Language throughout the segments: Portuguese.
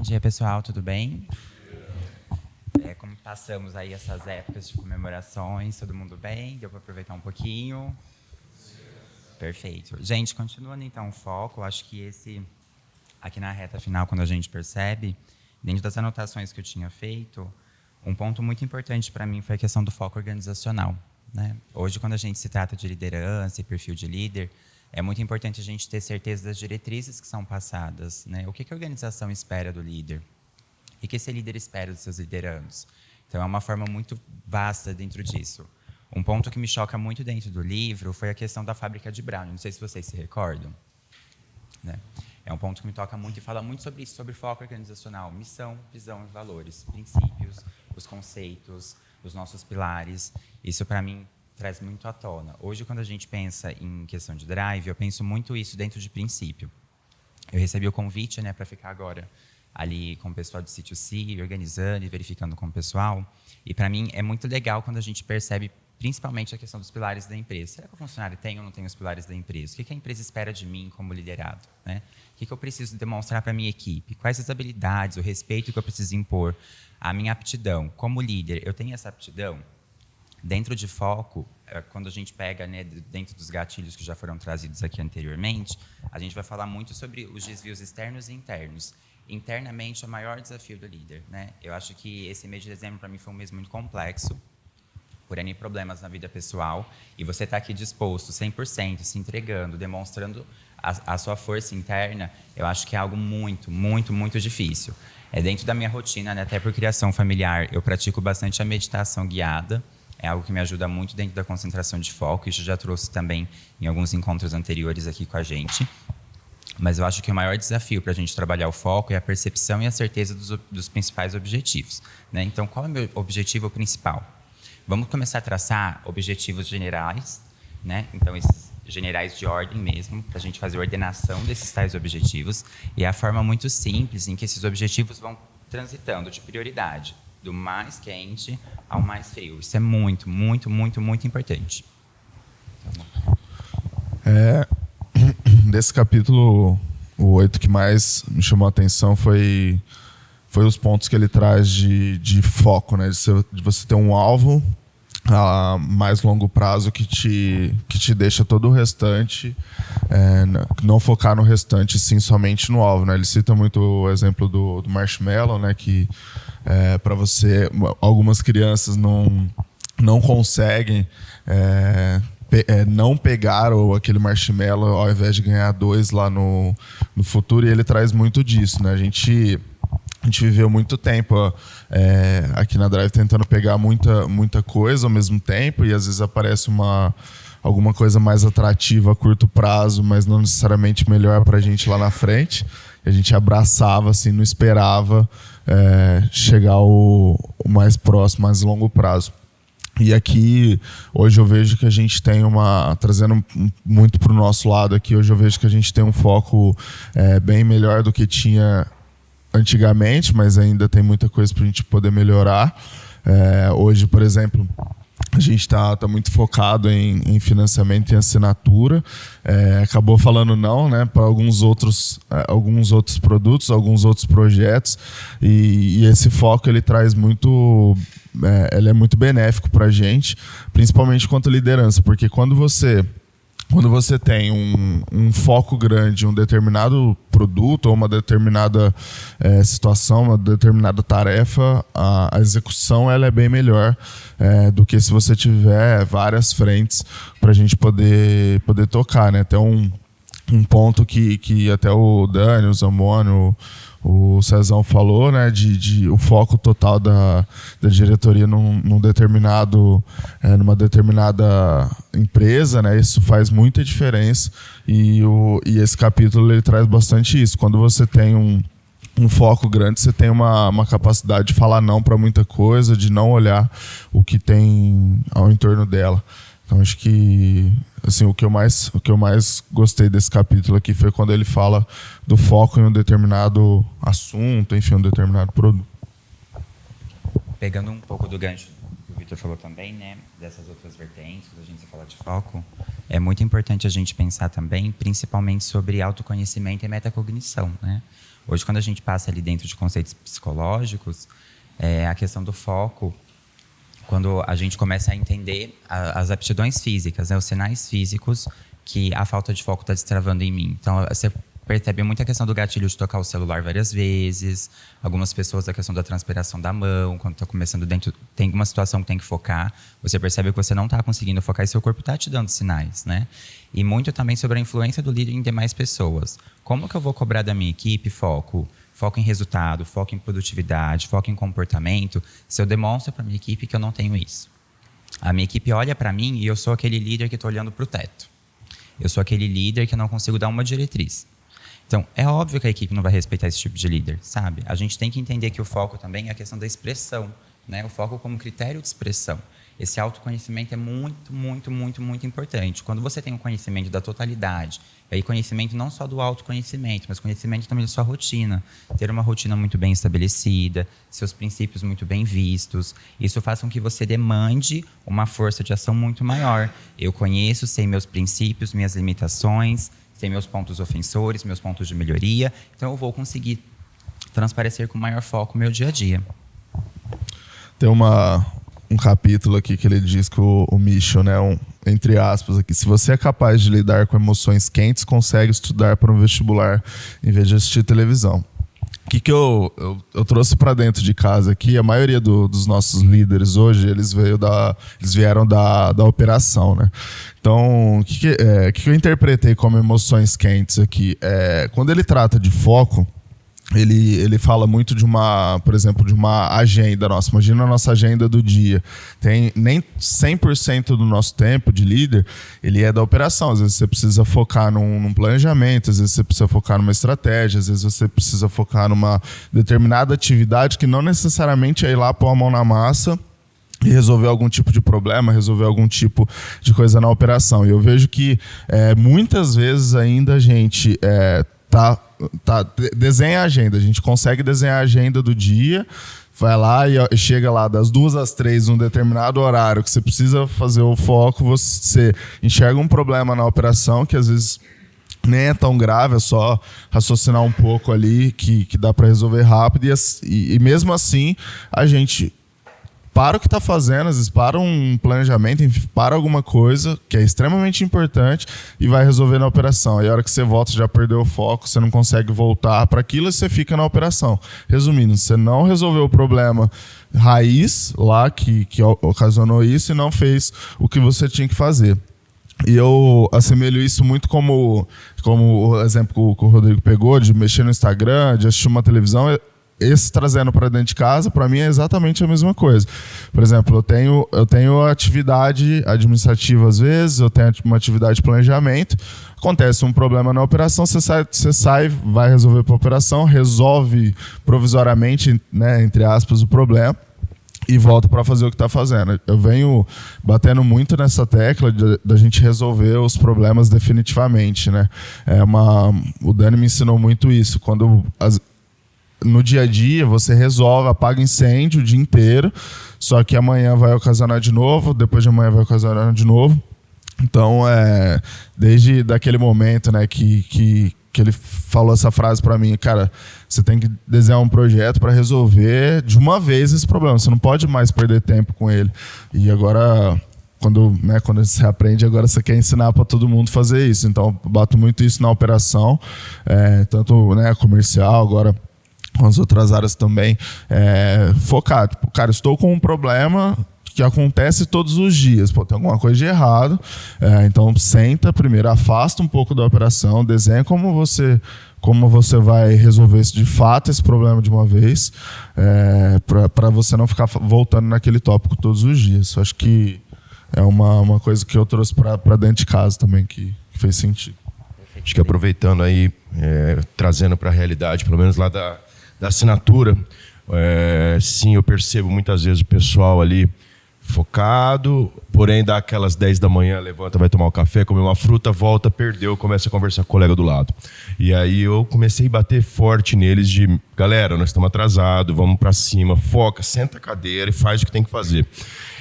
dia, pessoal, tudo bem? Como passamos aí essas épocas de comemorações, todo mundo bem? Deu para aproveitar um pouquinho? Perfeito. Gente, continuando então o foco, acho que aqui na reta final, quando a gente percebe, dentro das anotações que eu tinha feito, um ponto muito importante para mim foi a questão do foco organizacional, né? Hoje, quando a gente se trata de liderança e perfil de líder, é muito importante a gente ter certeza das diretrizes que são passadas, né? O que a organização espera do líder? O que esse líder espera dos seus liderandos? Então, é uma forma muito vasta dentro disso. Um ponto que me choca muito dentro do livro foi a questão da fábrica de Brown. Não sei se vocês se recordam, né? É um ponto que me toca muito e fala muito sobre isso, sobre foco organizacional, missão, visão e valores, princípios, os conceitos, os nossos pilares. Isso, para mim, traz muito à tona. Hoje, quando a gente pensa em questão de drive, eu penso muito isso dentro de princípio. Eu recebi o convite, né, para ficar agora ali com o pessoal do Sítio C, organizando e verificando com o pessoal. E, para mim, é muito legal quando a gente percebe, principalmente, a questão dos pilares da empresa. Será que o funcionário tem ou não tem os pilares da empresa? O que a empresa espera de mim como liderado, né? O que eu preciso demonstrar para a minha equipe? Quais as habilidades, o respeito que eu preciso impor? A minha aptidão. Como líder, eu tenho essa aptidão? Dentro de foco, quando a gente pega, né, dentro dos gatilhos que já foram trazidos aqui anteriormente, a gente vai falar muito sobre os desvios externos e internos. Internamente, é o maior desafio do líder, né? Eu acho que esse mês de dezembro, para mim, foi um mês muito complexo, por N problemas na vida pessoal, e você está aqui disposto, 100%, se entregando, demonstrando a sua força interna, eu acho que é algo muito, muito, muito difícil. Dentro da minha rotina, né, até por criação familiar, eu pratico bastante a meditação guiada. É algo que me ajuda muito dentro da concentração de foco. Isso já trouxe também em alguns encontros anteriores aqui com a gente. Mas eu acho que o maior desafio para a gente trabalhar o foco é a percepção e a certeza dos principais objetivos, né? Então, qual é o meu objetivo principal? Vamos começar a traçar objetivos generais, né? Então, esses generais de ordem mesmo, para a gente fazer a ordenação desses tais objetivos. E é a forma muito simples em que esses objetivos vão transitando de prioridade, do mais quente ao mais frio. Isso é muito, muito, muito, muito importante. Desse capítulo, o 8 que mais me chamou a atenção foi os pontos que ele traz de foco, né? De você ter um alvo a mais longo prazo que te deixa todo o restante, não focar no restante, sim somente no alvo, né? Ele cita muito o exemplo do marshmallow, né? Que para você, algumas crianças não conseguem não pegar aquele marshmallow ao invés de ganhar 2 lá no futuro, e ele traz muito disso, né? A gente viveu muito tempo aqui na Drive tentando pegar muita coisa ao mesmo tempo, e às vezes aparece alguma coisa mais atrativa a curto prazo, mas não necessariamente melhor para a gente lá na frente. A gente abraçava, assim, não esperava chegar o mais próximo, mais longo prazo. E aqui, hoje eu vejo que a gente tem trazendo muito para o nosso lado aqui, hoje eu vejo que a gente tem um foco bem melhor do que tinha antigamente, mas ainda tem muita coisa para a gente poder melhorar. Hoje, por exemplo, a gente está muito focado em financiamento e assinatura. Acabou falando não, né, para alguns outros produtos, alguns outros projetos. E esse foco ele traz muito... ele é muito benéfico para a gente, principalmente quanto liderança, porque quando você tem um foco grande em um determinado produto ou uma determinada situação, uma determinada tarefa, a execução ela é bem melhor do que se você tiver várias frentes para a gente poder tocar, né? Até um ponto que até o Dani, o Zamboni, o Cezão falou, né, de o foco total da diretoria numa determinada empresa, né, isso faz muita diferença, e esse capítulo ele traz bastante isso. Quando você tem um foco grande, você tem uma capacidade de falar não para muita coisa, de não olhar o que tem ao entorno dela. Então, acho que assim, o que eu mais gostei desse capítulo aqui foi quando ele fala do foco em um determinado assunto, enfim, um determinado produto. Pegando um pouco do gancho que o Vitor falou também, né, dessas outras vertentes, quando a gente fala de foco, é muito importante a gente pensar também, principalmente sobre autoconhecimento e metacognição, né? Hoje, quando a gente passa ali dentro de conceitos psicológicos, a questão do foco, quando a gente começa a entender as aptidões físicas, né, os sinais físicos que a falta de foco está destravando em mim. Então, você percebe muito a questão do gatilho de tocar o celular várias vezes, algumas pessoas a questão da transpiração da mão, quando está começando dentro, tem uma situação que tem que focar, você percebe que você não está conseguindo focar e seu corpo está te dando sinais, né? E muito também sobre a influência do líder em demais pessoas. Como que eu vou cobrar da minha equipe foco? Foco em resultado, foco em produtividade, foco em comportamento, se eu demonstro para a minha equipe que eu não tenho isso. A minha equipe olha para mim e eu sou aquele líder que está olhando para o teto. Eu sou aquele líder que não consigo dar uma diretriz. Então, é óbvio que a equipe não vai respeitar esse tipo de líder, sabe? A gente tem que entender que o foco também é a questão da expressão, né? O foco como critério de expressão. Esse autoconhecimento é muito, muito, muito, muito importante. Quando você tem um conhecimento da totalidade, e aí conhecimento não só do autoconhecimento, mas conhecimento também da sua rotina. Ter uma rotina muito bem estabelecida, seus princípios muito bem vistos. Isso faz com que você demande uma força de ação muito maior. Eu conheço, sei meus princípios, minhas limitações, sei meus pontos ofensores, meus pontos de melhoria. Então, eu vou conseguir transparecer com maior foco o meu dia a dia. Tem um capítulo aqui que ele diz que o Michel, né, entre aspas aqui, se você é capaz de lidar com emoções quentes, consegue estudar para um vestibular em vez de assistir televisão. O que eu trouxe para dentro de casa aqui, a maioria dos nossos líderes hoje, eles vieram da operação, né? Então, o que eu interpretei como emoções quentes aqui? Quando ele trata de foco, ele fala muito por exemplo, de uma agenda nossa. Imagina a nossa agenda do dia. Nem 100% do nosso tempo de líder, ele é da operação. Às vezes você precisa focar num planejamento, às vezes você precisa focar numa estratégia, às vezes você precisa focar numa determinada atividade que não necessariamente é ir lá pôr a mão na massa e resolver algum tipo de problema, resolver algum tipo de coisa na operação. E eu vejo que muitas vezes ainda a gente desenha a agenda, a gente consegue desenhar a agenda do dia, vai lá e chega lá das 2 às 3 num determinado horário que você precisa fazer o foco, você enxerga um problema na operação que às vezes nem é tão grave, é só raciocinar um pouco ali que dá para resolver rápido e mesmo assim a gente para o que está fazendo, às vezes para um planejamento, enfim, para alguma coisa que é extremamente importante e vai resolver na operação. E a hora que você volta, você já perdeu o foco, você não consegue voltar para aquilo e você fica na operação. Resumindo, você não resolveu o problema raiz lá que ocasionou isso e não fez o que você tinha que fazer. E eu assemelho isso muito como o exemplo que o Rodrigo pegou, de mexer no Instagram, de assistir uma televisão. Esse trazendo para dentro de casa, para mim é exatamente a mesma coisa. Por exemplo, eu tenho atividade administrativa às vezes, eu tenho uma atividade de planejamento, acontece um problema na operação, você sai, vai resolver para a operação, resolve provisoriamente, né, entre aspas, o problema e volta para fazer o que está fazendo. Eu venho batendo muito nessa tecla da gente resolver os problemas definitivamente, né? O Dani me ensinou muito isso. No dia a dia, você resolve, apaga incêndio o dia inteiro, só que amanhã vai ocasionar de novo, depois de amanhã vai ocasionar de novo. Então, desde daquele momento, né, que ele falou essa frase para mim, cara, você tem que desenhar um projeto para resolver de uma vez esse problema, você não pode mais perder tempo com ele. E agora, quando você aprende, agora você quer ensinar para todo mundo fazer isso. Então, eu bato muito isso na operação, tanto, né, comercial, agora com as outras áreas também, focar. Tipo, cara, estou com um problema que acontece todos os dias. Pô, tem alguma coisa de errado. Então, senta, primeiro afasta um pouco da operação, desenha como você vai resolver de fato esse problema de uma vez, para você não ficar voltando naquele tópico todos os dias. Eu acho que é uma coisa que eu trouxe para dentro de casa também, que fez sentido. Acho que aproveitando aí, trazendo para a realidade, pelo menos lá da assinatura, sim, eu percebo muitas vezes o pessoal ali focado, porém dá aquelas 10 da manhã, levanta, vai tomar um café, comer uma fruta, volta, perdeu, começa a conversar com o colega do lado. E aí eu comecei a bater forte neles de, galera, nós estamos atrasados, vamos para cima, foca, senta a cadeira e faz o que tem que fazer.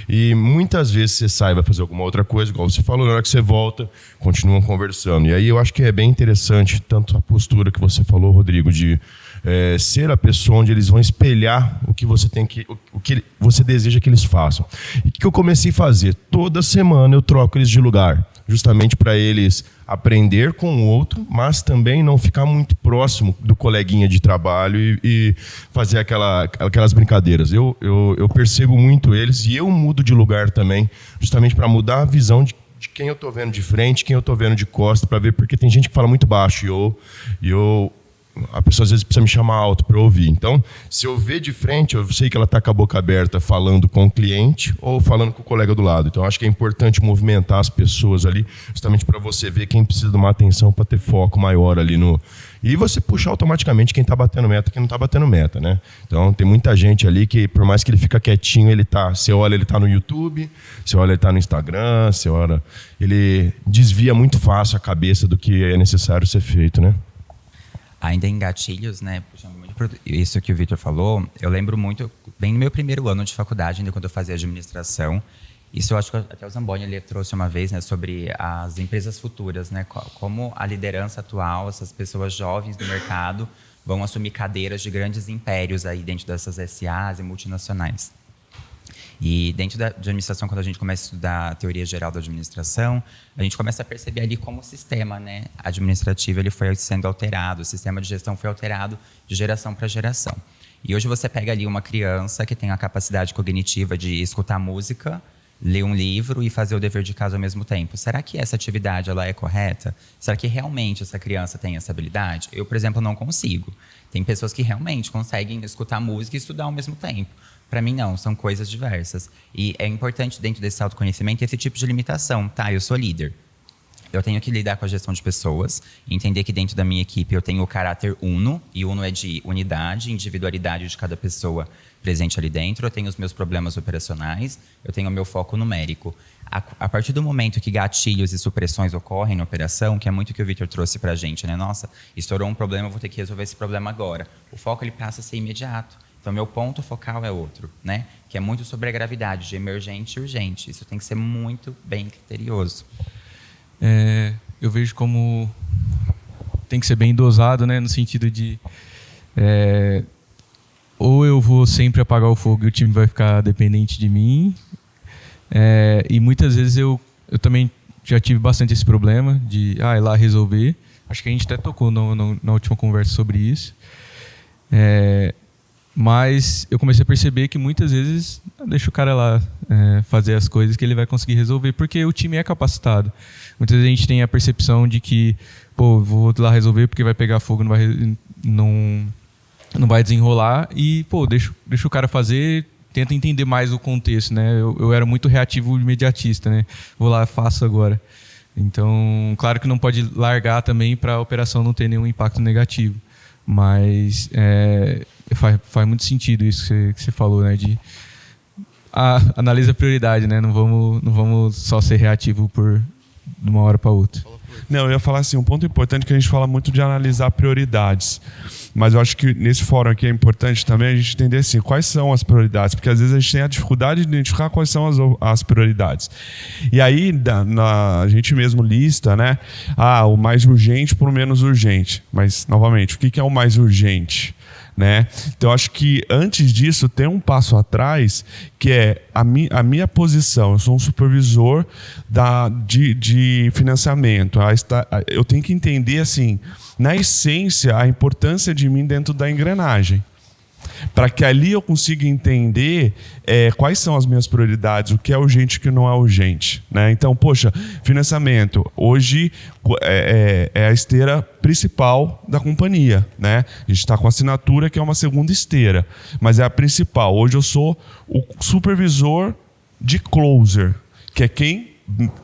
E muitas vezes você sai, vai fazer alguma outra coisa, igual você falou, na hora que você volta, continuam conversando. E aí eu acho que é bem interessante, tanto a postura que você falou, Rodrigo, de ser a pessoa onde eles vão espelhar o que você o que você deseja que eles façam. E o que eu comecei a fazer? Toda semana eu troco eles de lugar, justamente para eles aprender com o outro, mas também não ficar muito próximo do coleguinha de trabalho e fazer aquelas brincadeiras. Eu percebo muito eles e eu mudo de lugar também, justamente para mudar a visão de quem eu estou vendo de frente, quem eu estou vendo de costas, para ver, porque tem gente que fala muito baixo e a pessoa às vezes precisa me chamar alto para eu ouvir. Então, se eu ver de frente, eu sei que ela está com a boca aberta falando com o cliente ou falando com o colega do lado. Então, acho que é importante movimentar as pessoas ali, justamente para você ver quem precisa de uma atenção para ter foco maior ali no... E você puxa automaticamente quem está batendo meta, quem não está batendo meta, né? Então, tem muita gente ali que, por mais que ele fica quietinho, você olha, ele está no YouTube, você olha, ele está no Instagram, você olha... Ele desvia muito fácil a cabeça do que é necessário ser feito, né? Ainda em gatilhos, né, puxando muito por isso que o Vitor falou, eu lembro muito, bem no meu primeiro ano de faculdade, ainda quando eu fazia administração, isso eu acho que até o Zamboni ele trouxe uma vez, né, sobre as empresas futuras, né, como a liderança atual, essas pessoas jovens do mercado vão assumir cadeiras de grandes impérios aí dentro dessas SAs e multinacionais. E dentro de administração, quando a gente começa a estudar a teoria geral da administração, a gente começa a perceber ali como o sistema, né, administrativo ele foi sendo alterado, o sistema de gestão foi alterado de geração para geração. E hoje você pega ali uma criança que tem a capacidade cognitiva de escutar música, ler um livro e fazer o dever de casa ao mesmo tempo. Será que essa atividade ela é correta? Será que realmente essa criança tem essa habilidade? Eu, por exemplo, não consigo. Tem pessoas que realmente conseguem escutar música e estudar ao mesmo tempo. Para mim, não. São coisas diversas. E é importante, dentro desse autoconhecimento, esse tipo de limitação. Tá, eu sou líder. Eu tenho que lidar com a gestão de pessoas, entender que dentro da minha equipe eu tenho o caráter uno, e uno é de unidade, individualidade de cada pessoa presente ali dentro. Eu tenho os meus problemas operacionais, eu tenho o meu foco numérico. A partir do momento que gatilhos e supressões ocorrem na operação, que é muito o que o Vitor trouxe para a gente, né? Nossa, estourou um problema, eu vou ter que resolver esse problema agora. O foco ele passa a ser imediato. Então, meu ponto focal é outro, né? Que é muito sobre a gravidade, de emergente e urgente. Isso tem que ser muito bem criterioso. Eu vejo como tem que ser bem dosado, né? No sentido de... ou eu vou sempre apagar o fogo e o time vai ficar dependente de mim. E muitas vezes eu também já tive bastante esse problema de ir lá resolver. Acho que a gente até tocou na última conversa sobre isso. Mas eu comecei a perceber que muitas vezes deixa o cara lá fazer as coisas que ele vai conseguir resolver, porque o time é capacitado. Muitas vezes a gente tem a percepção de que, vou lá resolver porque vai pegar fogo, não vai desenrolar, e, deixa o cara fazer, tenta entender mais o contexto, né? Eu era muito reativo imediatista, né? Vou lá, faço agora. Então, claro que não pode largar também para a operação não ter nenhum impacto negativo. Mas faz muito sentido isso que você falou, né? Analisa a prioridade, né? Não vamos só ser reativo de uma hora para outra. Não, eu ia falar assim, um ponto importante que a gente fala muito de analisar prioridades. Mas eu acho que nesse fórum aqui é importante também a gente entender assim, quais são as prioridades, porque às vezes a gente tem a dificuldade de identificar quais são as prioridades. E aí a gente mesmo lista, né? O mais urgente por menos urgente. Mas, novamente, o que é o mais urgente? Né? Então, acho que antes disso tem um passo atrás, que é a minha posição. Eu sou um supervisor de financiamento. Eu tenho que entender, assim, na essência, a importância de mim dentro da engrenagem. Para que ali eu consiga entender quais são as minhas prioridades, o que é urgente e o que não é urgente. Né? Então, financiamento. Hoje é a esteira principal da companhia. Né? A gente está com a assinatura, que é uma segunda esteira, mas é a principal. Hoje eu sou o supervisor de closer, que é quem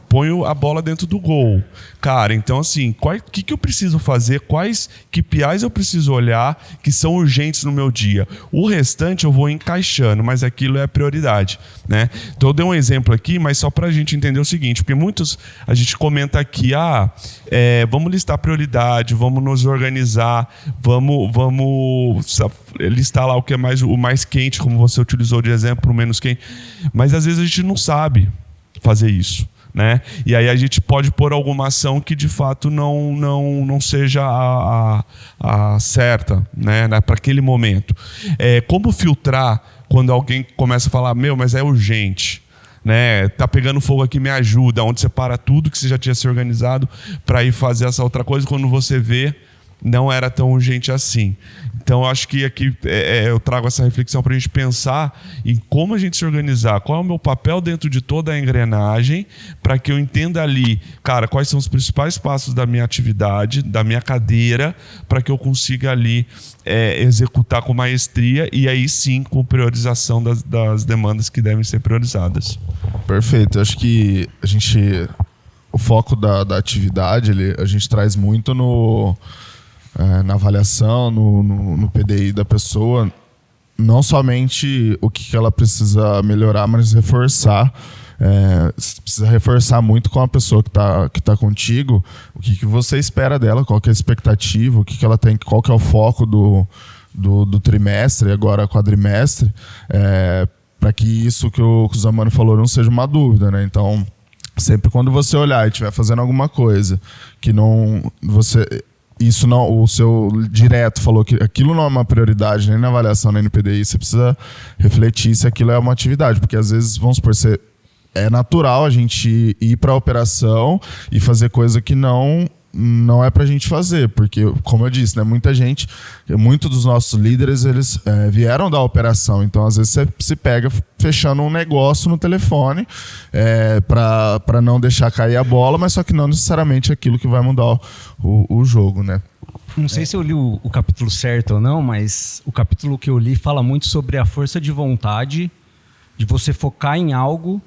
põe a bola dentro do gol. Cara, então assim, o que eu preciso fazer? Quais KPIs eu preciso olhar que são urgentes no meu dia? O restante eu vou encaixando, mas aquilo é a prioridade. Né? Então eu dei um exemplo aqui, mas só para a gente entender o seguinte, porque a gente comenta aqui, vamos listar prioridade, vamos nos organizar, vamos listar lá o que é o mais quente, como você utilizou de exemplo, o menos quente, mas às vezes a gente não sabe fazer isso. né? E aí a gente pode pôr alguma ação que de fato não seja a certa, né? Para aquele momento. Como filtrar quando alguém começa a falar, mas é urgente, né? Tá pegando fogo aqui, me ajuda, onde você para tudo que você já tinha se organizado para ir fazer essa outra coisa, quando você vê, não era tão urgente assim. Então, eu acho que aqui eu trago essa reflexão para a gente pensar em como a gente se organizar, qual é o meu papel dentro de toda a engrenagem, para que eu entenda ali, cara, quais são os principais passos da minha atividade, da minha cadeira, para que eu consiga ali executar com maestria e aí sim com priorização das demandas que devem ser priorizadas. Perfeito. Eu acho que o foco da atividade, a gente traz muito na avaliação, no PDI da pessoa, não somente o que ela precisa melhorar, mas reforçar. Você precisa reforçar muito com a pessoa que tá contigo, o que você espera dela, qual que é a expectativa, o que ela tem, qual que é o foco do trimestre, agora quadrimestre, para que isso que o Zamano falou não seja uma dúvida, né? Então, sempre quando você olhar e estiver fazendo alguma coisa que o seu direto falou que aquilo não é uma prioridade nem na avaliação nem no PDI, você precisa refletir se aquilo é uma atividade, porque às vezes, vamos supor, é natural a gente ir para a operação e fazer coisa que não é para a gente fazer, porque, como eu disse, né, muitos dos nossos líderes, eles vieram da operação, então às vezes você se pega fechando um negócio no telefone para não deixar cair a bola, mas só que não necessariamente aquilo que vai mudar o jogo, né? Não sei se eu li o capítulo certo ou não, mas o capítulo que eu li fala muito sobre a força de vontade de você focar em algo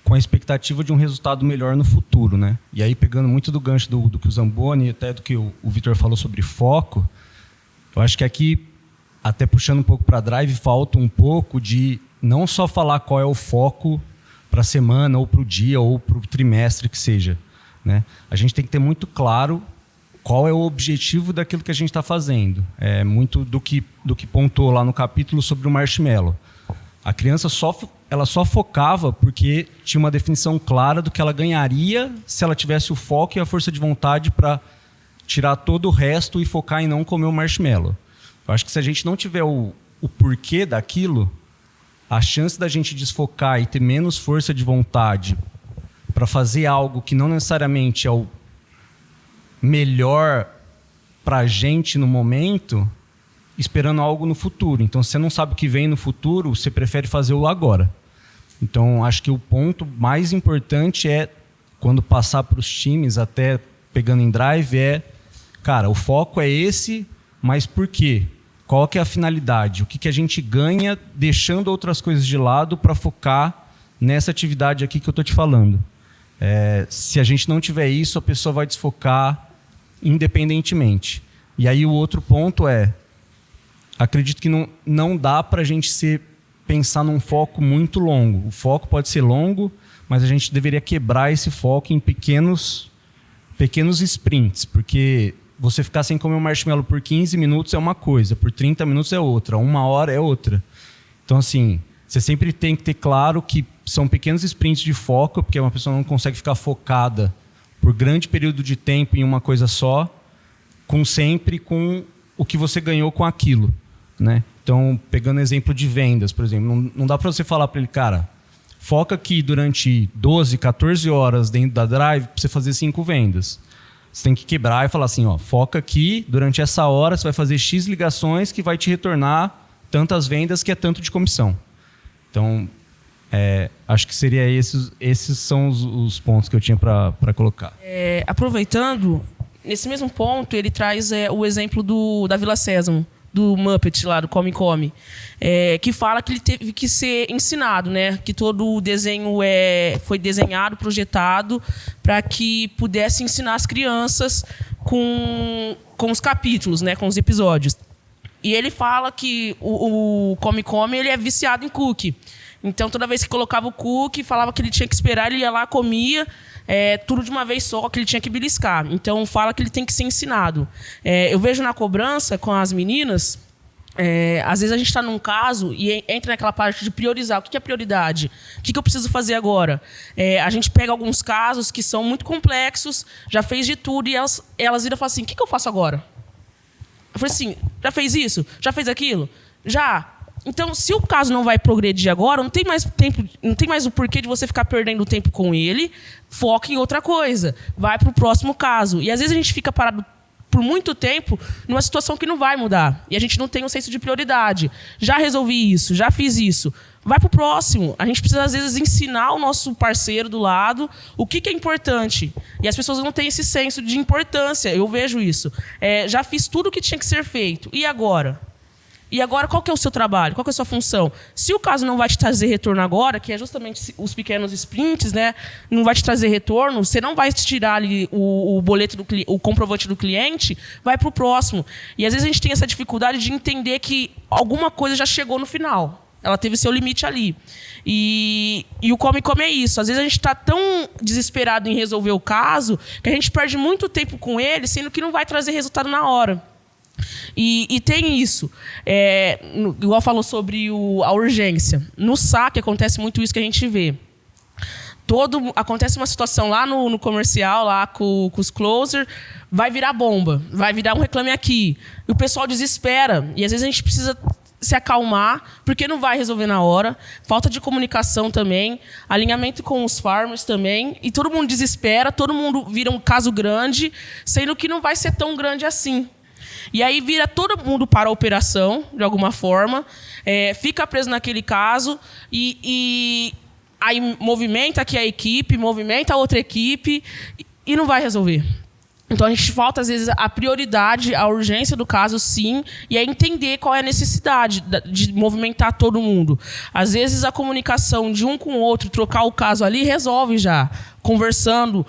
com a expectativa de um resultado melhor no futuro, né? E aí, pegando muito do gancho do que o Zamboni e até do que o Vitor falou sobre foco, eu acho que aqui, até puxando um pouco para a Drive, falta um pouco de não só falar qual é o foco para a semana, ou para o dia, ou para o trimestre que seja, né? A gente tem que ter muito claro qual é o objetivo daquilo que a gente está fazendo. É muito do que pontuou lá no capítulo sobre o marshmallow. A criança ela só focava porque tinha uma definição clara do que ela ganharia se ela tivesse o foco e a força de vontade para tirar todo o resto e focar em não comer o marshmallow. Eu acho que se a gente não tiver o porquê daquilo, a chance da gente desfocar e ter menos força de vontade para fazer algo que não necessariamente é o melhor para a gente no momento, esperando algo no futuro. Então, se você não sabe o que vem no futuro, você prefere fazer o agora. Então, acho que o ponto mais importante quando passar para os times, até pegando em Drive, cara, o foco é esse, mas por quê? Qual que é a finalidade? O que a gente ganha deixando outras coisas de lado para focar nessa atividade aqui que eu estou te falando? Se a gente não tiver isso, a pessoa vai desfocar independentemente. E aí o outro ponto acredito que não dá para a gente pensar num foco muito longo. O foco pode ser longo, mas a gente deveria quebrar esse foco em pequenos sprints, porque você ficar sem comer um marshmallow por 15 minutos é uma coisa, por 30 minutos é outra, 1 hora é outra. Então, assim, você sempre tem que ter claro que são pequenos sprints de foco, porque uma pessoa não consegue ficar focada por grande período de tempo em uma coisa só, sempre com o que você ganhou com aquilo, né? Então, pegando exemplo de vendas, por exemplo, não dá para você falar para ele, cara, foca aqui durante 12, 14 horas dentro da Drive para você fazer 5 vendas. Você tem que quebrar e falar assim, foca aqui, durante essa hora você vai fazer X ligações que vai te retornar tantas vendas que é tanto de comissão. Então, acho que seria esses são os pontos que eu tinha para colocar. Aproveitando, nesse mesmo ponto, ele traz o exemplo da Vila Sésamo, do Muppet lá, do Come Come, que fala que ele teve que ser ensinado, né? Que todo o desenho foi desenhado, projetado, para que pudesse ensinar as crianças com os capítulos, né? Com os episódios. E ele fala que o Come Come ele é viciado em cookie. Então, toda vez que colocava o cookie, falava que ele tinha que esperar, ele ia lá, comia, tudo de uma vez só, que ele tinha que beliscar. Então, fala que ele tem que ser ensinado. Eu vejo na cobrança com as meninas Às vezes a gente está num caso e entra naquela parte de priorizar. O que é prioridade? O que eu preciso fazer agora? A gente pega alguns casos que são muito complexos, já fez de tudo, e elas viram e falam assim, o que eu faço agora? Eu falei assim, já fez isso? Já fez aquilo? Já. Então, se o caso não vai progredir agora, não tem mais tempo, não tem mais o porquê de você ficar perdendo tempo com ele, foca em outra coisa. Vai para o próximo caso. E às vezes a gente fica parado por muito tempo numa situação que não vai mudar. E a gente não tem um senso de prioridade. Já resolvi isso, já fiz isso. Vai para o próximo. A gente precisa, às vezes, ensinar o nosso parceiro do lado o que é importante. E as pessoas não têm esse senso de importância. Eu vejo isso. Já fiz tudo o que tinha que ser feito. E agora? E agora, qual que é o seu trabalho? Qual que é a sua função? Se o caso não vai te trazer retorno agora, que é justamente os pequenos sprints, né? Não vai te trazer retorno, você não vai tirar ali o boleto, o comprovante do cliente, vai para o próximo. E às vezes a gente tem essa dificuldade de entender que alguma coisa já chegou no final. Ela teve seu limite ali. E o come-come é isso. Às vezes a gente está tão desesperado em resolver o caso que a gente perde muito tempo com ele, sendo que não vai trazer resultado na hora. E tem isso. Igual falou sobre a urgência. No saque acontece muito isso que a gente vê. Acontece uma situação lá no comercial, lá com os closer, vai virar bomba, vai virar um reclame aqui. E o pessoal desespera. E às vezes a gente precisa se acalmar, porque não vai resolver na hora. Falta de comunicação também, alinhamento com os farmers também. E todo mundo desespera, todo mundo vira um caso grande, sendo que não vai ser tão grande assim. E aí vira todo mundo para a operação, de alguma forma, fica preso naquele caso e aí movimenta aqui a equipe, movimenta a outra equipe e não vai resolver. Então, a gente falta, às vezes, a prioridade, a urgência do caso, sim, e é entender qual é a necessidade de movimentar todo mundo. Às vezes, a comunicação de um com o outro, trocar o caso ali, resolve já, conversando,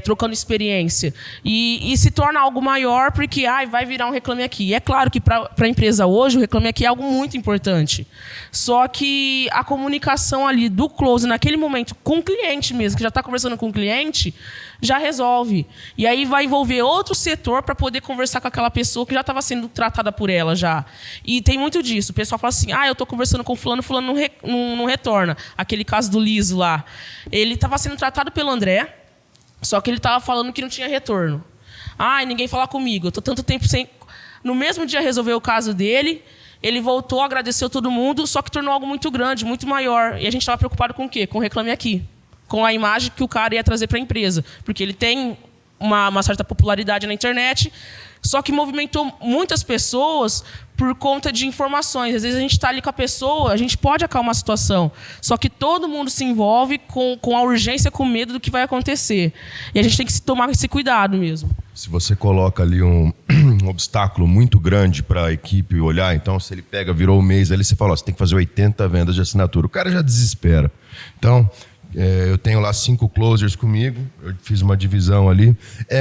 trocando experiência. E se torna algo maior porque vai virar um reclame aqui. E é claro que, para a empresa hoje, o reclame aqui é algo muito importante. Só que a comunicação ali do close, naquele momento, com o cliente mesmo, que já está conversando com o cliente, já resolve. E aí vai envolver outro setor para poder conversar com aquela pessoa que já estava sendo tratada por ela já. E tem muito disso. O pessoal fala assim, eu estou conversando com fulano não retorna. Aquele caso do Liso lá. Ele estava sendo tratado pelo André, só que ele estava falando que não tinha retorno. Ninguém fala comigo. Eu estou tanto tempo sem... No mesmo dia resolveu o caso dele, ele voltou, agradeceu todo mundo, só que tornou algo muito grande, muito maior. E a gente estava preocupado com o quê? Com o reclame aqui. Com a imagem que o cara ia trazer para a empresa. Porque ele tem uma certa popularidade na internet, só que movimentou muitas pessoas por conta de informações. Às vezes a gente está ali com a pessoa, a gente pode acalmar a situação, só que todo mundo se envolve com a urgência, com medo do que vai acontecer. E a gente tem que tomar esse cuidado mesmo. Se você coloca ali um obstáculo muito grande para a equipe olhar, então se ele virou o mês, ali você fala, você tem que fazer 80 vendas de assinatura. O cara já desespera. Então... eu tenho lá 5 closers comigo, eu fiz uma divisão ali,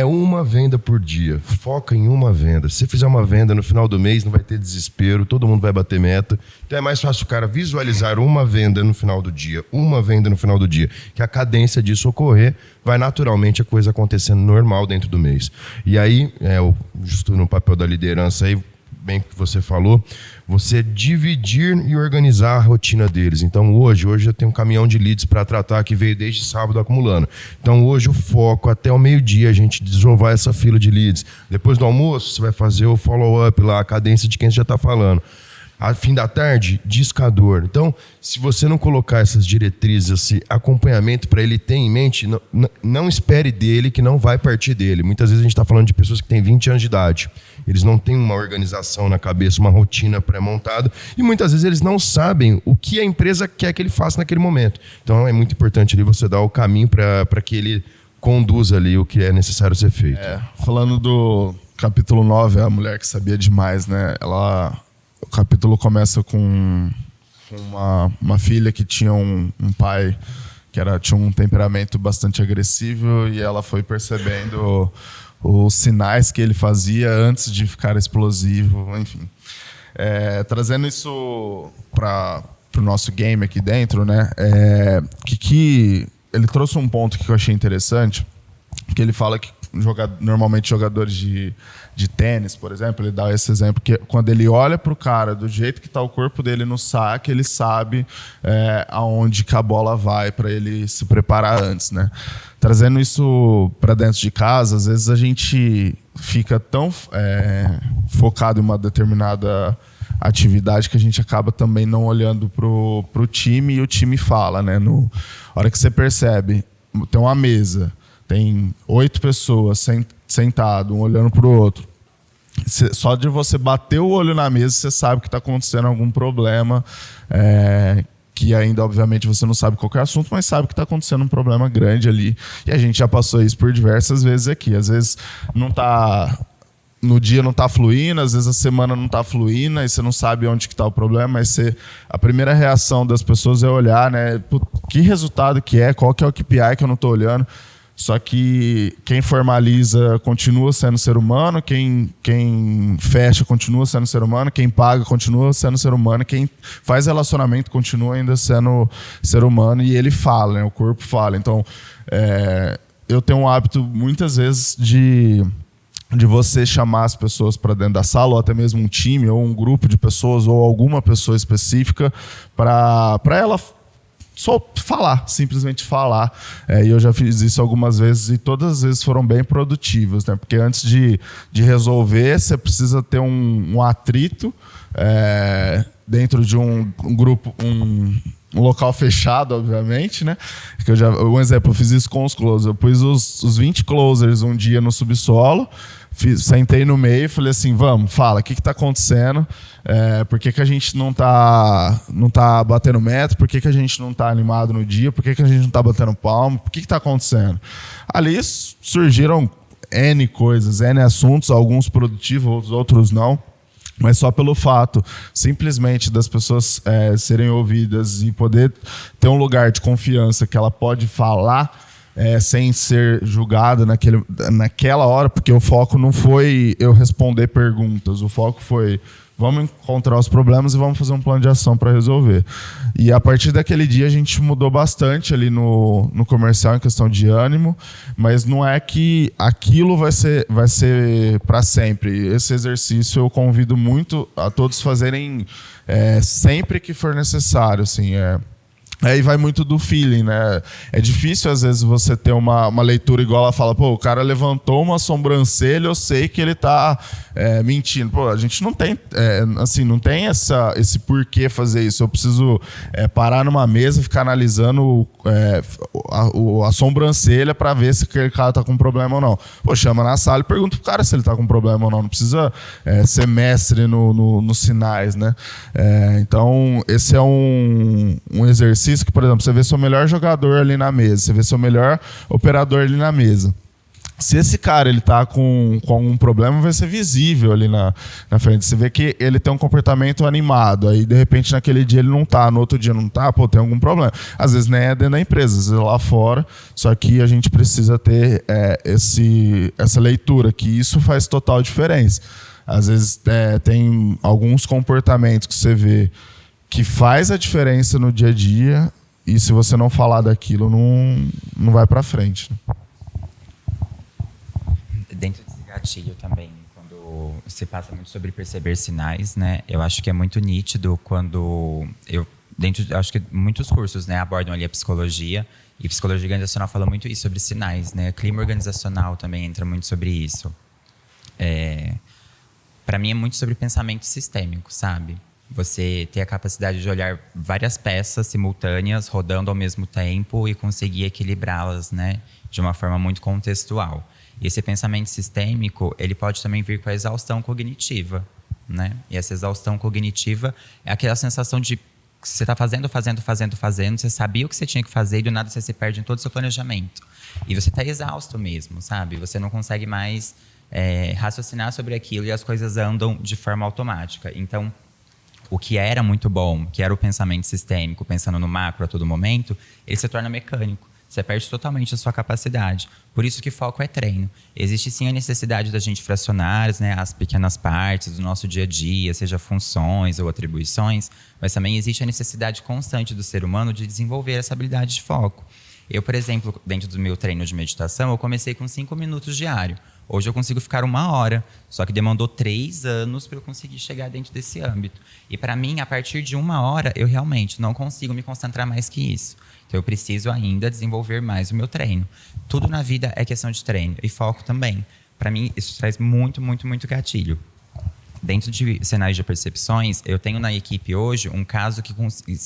uma venda por dia, foca em uma venda. Se você fizer uma venda no final do mês, não vai ter desespero, todo mundo vai bater meta. Então é mais fácil o cara visualizar uma venda no final do dia, que a cadência disso ocorrer, vai naturalmente a coisa acontecendo normal dentro do mês. E aí, justo no papel da liderança aí, bem que você falou, você dividir e organizar a rotina deles. Então, hoje eu tenho um caminhão de leads para tratar que veio desde sábado acumulando. Então, hoje o foco, até o meio-dia, a gente desovar essa fila de leads. Depois do almoço, você vai fazer o follow-up lá, a cadência de quem você já está falando. A fim da tarde, discador. Então, se você não colocar essas diretrizes, esse acompanhamento para ele ter em mente, não espere dele que não vai partir dele. Muitas vezes a gente está falando de pessoas que têm 20 anos de idade. Eles não têm uma organização na cabeça, uma rotina pré-montada. E muitas vezes eles não sabem o que a empresa quer que ele faça naquele momento. Então, é muito importante ali você dar o caminho para que ele conduza ali o que é necessário ser feito. Falando do capítulo 9, a mulher que sabia demais, né? O capítulo começa com uma filha que tinha um pai que tinha um temperamento bastante agressivo e ela foi percebendo os sinais que ele fazia antes de ficar explosivo, enfim. Trazendo isso para o nosso game aqui dentro, né? Que ele trouxe um ponto que eu achei interessante, que ele fala que normalmente jogadores de tênis, por exemplo, ele dá esse exemplo, que quando ele olha para o cara, do jeito que está o corpo dele no saque, ele sabe aonde que a bola vai para ele se preparar antes, né? Trazendo isso para dentro de casa, às vezes a gente fica tão focado em uma determinada atividade que a gente acaba também não olhando pro time, e o time fala, né? A hora que você percebe, tem uma mesa, tem 8 pessoas sentado, um olhando pro outro. Só de você bater o olho na mesa, você sabe que está acontecendo algum problema, que ainda, obviamente, você não sabe qual que é o assunto, mas sabe que está acontecendo um problema grande ali. E a gente já passou isso por diversas vezes aqui. Às vezes não tá... No dia não está fluindo, às vezes a semana não está fluindo, aí você não sabe onde que está o problema, mas a primeira reação das pessoas é olhar, né? Que resultado que é, qual que é o KPI que eu não estou olhando. Só que quem formaliza continua sendo ser humano, quem fecha continua sendo ser humano, quem paga continua sendo ser humano, quem faz relacionamento continua ainda sendo ser humano, e ele fala, né? O corpo fala. Então, eu tenho um hábito muitas vezes de você chamar as pessoas para dentro da sala, ou até mesmo um time, ou um grupo de pessoas, ou alguma pessoa específica, para ela só falar, simplesmente falar. E eu já fiz isso algumas vezes, e todas as vezes foram bem produtivas, né? Porque antes de resolver, você precisa ter um atrito dentro de um grupo, um local fechado, obviamente, né? Um exemplo, eu fiz isso com os closers. Eu pus os 20 closers um dia no subsolo, sentei no meio e falei assim, vamos, fala, o que está acontecendo? Por que a gente não tá batendo meta? Por que a gente não está animado no dia? Por que a gente não está batendo palma? Por que está acontecendo? Ali surgiram N coisas, N assuntos, alguns produtivos, outros não. Mas só pelo fato, simplesmente, das pessoas serem ouvidas e poder ter um lugar de confiança que ela pode falar sem ser julgada naquela hora, porque o foco não foi eu responder perguntas, o foco foi vamos encontrar os problemas e vamos fazer um plano de ação para resolver. E a partir daquele dia a gente mudou bastante ali no comercial em questão de ânimo, mas não é que aquilo vai ser para sempre. Esse exercício eu convido muito a todos fazerem sempre que for necessário, assim, Aí vai muito do feeling, né? É difícil, às vezes, você ter uma leitura igual ela fala, pô, o cara levantou uma sobrancelha, eu sei que ele tá mentindo. Pô, a gente não tem, não tem esse porquê fazer isso. Eu preciso parar numa mesa e ficar analisando a sobrancelha para ver se aquele cara tá com problema ou não. Pô, chama na sala e pergunta pro cara se ele tá com problema ou não. Não precisa ser mestre nos sinais, né? Então, esse é um exercício que, por exemplo, você vê seu melhor jogador ali na mesa, você vê seu melhor operador ali na mesa. Se esse cara ele tá com algum problema, vai ser visível ali na frente. Você vê que ele tem um comportamento animado, aí de repente naquele dia ele não tá, no outro dia não tá, pô, tem algum problema. Às vezes nem é dentro da empresa, às vezes é lá fora, só que a gente precisa ter essa leitura, que isso faz total diferença. Às vezes tem alguns comportamentos que você vê que faz a diferença no dia a dia, e se você não falar daquilo, não vai para frente, né? Dentro desse gatilho também, quando se passa muito sobre perceber sinais, né? Eu acho que é muito nítido quando eu acho que muitos cursos, né, abordam ali a psicologia, e psicologia organizacional fala muito isso sobre sinais, né? Clima organizacional também entra muito sobre isso. Para mim é muito sobre pensamento sistêmico, sabe? Você ter a capacidade de olhar várias peças simultâneas rodando ao mesmo tempo e conseguir equilibrá-las, né, de uma forma muito contextual. E esse pensamento sistêmico, ele pode também vir com a exaustão cognitiva, né? E essa exaustão cognitiva é aquela sensação de que você está fazendo, você sabia o que você tinha que fazer e do nada você se perde em todo o seu planejamento. E você está exausto mesmo, sabe? Você não consegue mais raciocinar sobre aquilo e as coisas andam de forma automática. Então, o que era muito bom, que era o pensamento sistêmico, pensando no macro a todo momento, ele se torna mecânico. Você perde totalmente a sua capacidade. Por isso que foco é treino. Existe sim a necessidade da gente fracionar, né, as pequenas partes do nosso dia a dia, seja funções ou atribuições, mas também existe a necessidade constante do ser humano de desenvolver essa habilidade de foco. Eu, por exemplo, dentro do meu treino de meditação, eu comecei com 5 minutos diário. Hoje eu consigo ficar 1 hora, só que demandou 3 anos para eu conseguir chegar dentro desse âmbito. E para mim, a partir de 1 hora, eu realmente não consigo me concentrar mais que isso. Então eu preciso ainda desenvolver mais o meu treino. Tudo na vida é questão de treino e foco também. Para mim, isso traz muito, muito, muito gatilho. Dentro de cenários de percepções, eu tenho na equipe hoje um caso que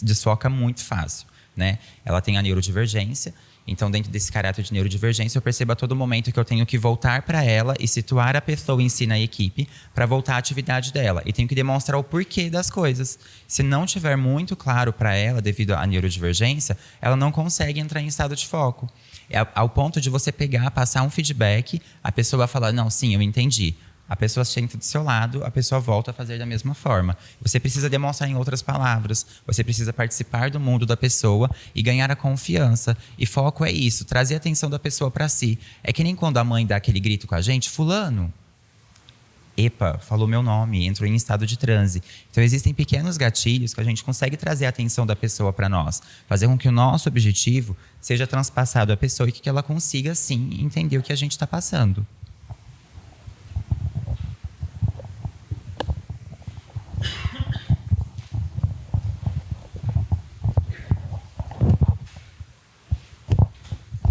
desfoca muito fácil, né? Ela tem a neurodivergência. Então, dentro desse caráter de neurodivergência, eu percebo a todo momento que eu tenho que voltar para ela e situar a pessoa em si na equipe para voltar à atividade dela. E tenho que demonstrar o porquê das coisas. Se não tiver muito claro para ela, devido à neurodivergência, ela não consegue entrar em estado de foco. É ao ponto de você pegar, passar um feedback, a pessoa vai falar, não, sim, eu entendi. A pessoa senta do seu lado, a pessoa volta a fazer da mesma forma. Você precisa demonstrar em outras palavras. Você precisa participar do mundo da pessoa e ganhar a confiança. E foco é isso, trazer a atenção da pessoa para si. É que nem quando a mãe dá aquele grito com a gente, fulano, epa, falou meu nome, entrou em estado de transe. Então existem pequenos gatilhos que a gente consegue trazer a atenção da pessoa para nós. Fazer com que o nosso objetivo seja transpassado à pessoa e que ela consiga, sim, entender o que a gente está passando.